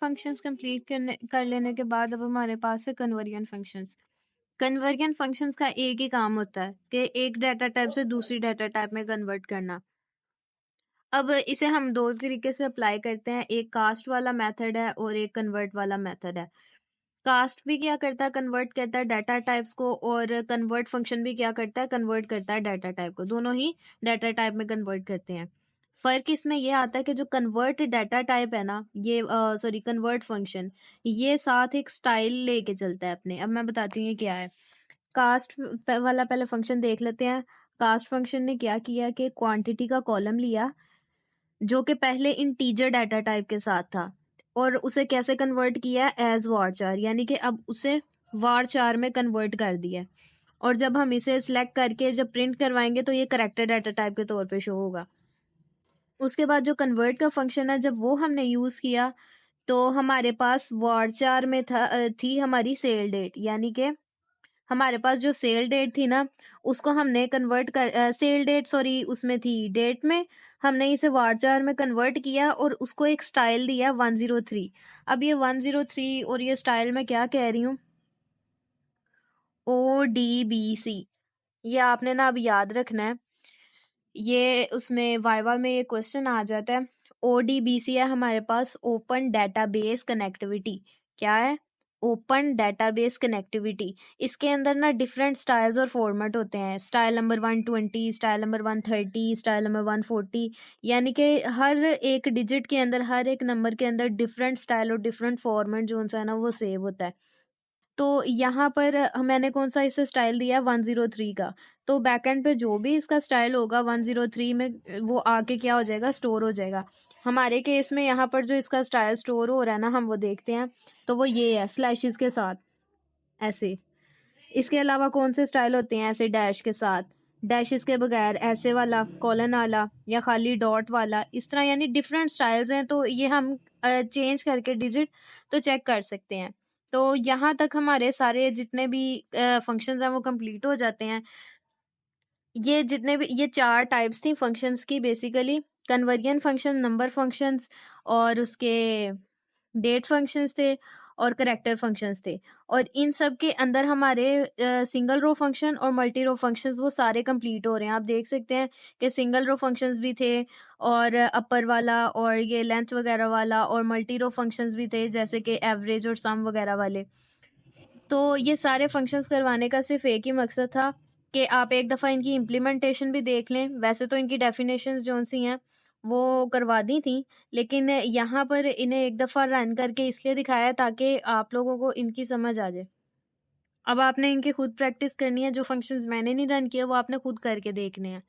Functions complete कर लेने के बाद अब हमारे पास है कन्वर्जन फंक्शंस। कन्वर्जन फंक्शंस का एक ही काम होता है कि एक डाटा टाइप से दूसरी डाटा टाइप में कन्वर्ट करना। अब इसे हम दो तरीके से अप्लाई करते हैं, एक कास्ट वाला मेथड है और एक कन्वर्ट वाला मेथड है। कास्ट भी क्या करता है, कन्वर्ट करता है डाटा टाइप्स को, और कन्वर्ट फंक्शन भी क्या करता है, कन्वर्ट करता है डाटा टाइप को। दोनों ही डाटा टाइप में कन्वर्ट करते हैं। फर्क इसमें यह आता है कि जो कन्वर्ट डाटा टाइप है ना, ये सॉरी कन्वर्ट फंक्शन, ये साथ एक स्टाइल लेके चलता है अपने। अब मैं बताती हूँ ये क्या है। कास्ट वाला पहले फंक्शन देख लेते हैं। कास्ट फंक्शन ने क्या किया कि क्वांटिटी का कॉलम लिया जो कि पहले इंटीजर डाटा टाइप के साथ था, और उसे कैसे कन्वर्ट किया, एज वारचार, यानी कि अब उसे वारचार में कन्वर्ट कर दिया। और जब हम इसे सिलेक्ट करके जब प्रिंट करवाएंगे तो ये करेक्टर डाटा टाइप के तौर पे शो होगा। उसके बाद जो कन्वर्ट का फंक्शन है, जब वो हमने यूज किया तो हमारे पास वारचार में थी हमारी सेल डेट, यानी कि हमारे पास जो सेल डेट थी ना, उसको हमने कन्वर्ट कर सेल डेट सॉरी उसमें थी डेट में, हमने इसे वारचार में कन्वर्ट किया और उसको एक स्टाइल दिया 103। अब ये 103 और ये स्टाइल में क्या कह रही हूँ, ODBC, ये आपने ना अब याद रखना है। ये उसमें वाइवा में ये क्वेश्चन आ जाता है। ODBC है हमारे पास, ओपन डेटाबेस कनेक्टिविटी। क्या है, ओपन डेटाबेस कनेक्टिविटी। इसके अंदर ना डिफरेंट स्टाइल्स और फॉर्मेट होते हैं, style number 120, style number 130, style number 140, यानी कि हर एक डिजिट के अंदर, हर एक नंबर के अंदर डिफरेंट स्टाइल और डिफरेंट फॉर्मेट जो सा है ना वो सेव होता है। तो यहाँ पर मैंने कौन सा इसे स्टाइल दिया, 103 का। तो बैकएंड पे जो भी इसका स्टाइल होगा 103 में, वो आके क्या हो जाएगा, स्टोर हो जाएगा। हमारे केस में यहाँ पर जो इसका स्टाइल स्टोर हो रहा है ना, हम वो देखते हैं, तो वो ये है स्लैशेस के साथ ऐसे। इसके अलावा कौन से स्टाइल होते हैं, ऐसे डैश के साथ, डैशेस के बगैर, ऐसे वाला, कॉलन वाला, या खाली डॉट वाला, इस तरह, यानी डिफरेंट स्टाइल्स हैं। तो ये हम चेंज करके डिजिट तो चेक कर सकते हैं। तो यहाँ तक हमारे सारे जितने भी फंक्शंस हैं वो कंप्लीट हो जाते हैं। ये जितने भी, ये चार टाइप्स थी फंक्शंस की basically, conversion function, number functions, और उसके डेट फंक्शंस थे, और करेक्टर फंक्शंस थे। और इन सब के अंदर हमारे सिंगल रो फंक्शन और मल्टी रो फंक्शंस वो सारे कंप्लीट हो रहे हैं। आप देख सकते हैं कि सिंगल रो फंक्शंस भी थे, और अपर वाला, और ये लेंथ वगैरह वाला, और मल्टी रो फंक्शंस भी थे जैसे कि एवरेज और सम वगैरह वाले। तो ये सारे फंक्शंस करवाने का सिर्फ एक ही मकसद था कि आप एक दफ़ा इनकी इम्प्लीमेंटेशन भी देख लें। वैसे तो इनकी डेफिनेशंस जो सी हैं वो करवा दी थी, लेकिन यहाँ पर इन्हें एक दफ़ा रन करके इसलिए दिखाया ताकि आप लोगों को इनकी समझ आ जाए। अब आपने इनकी खुद प्रैक्टिस करनी है, जो फंक्शंस मैंने नहीं रन किए वो आपने खुद करके देखने हैं।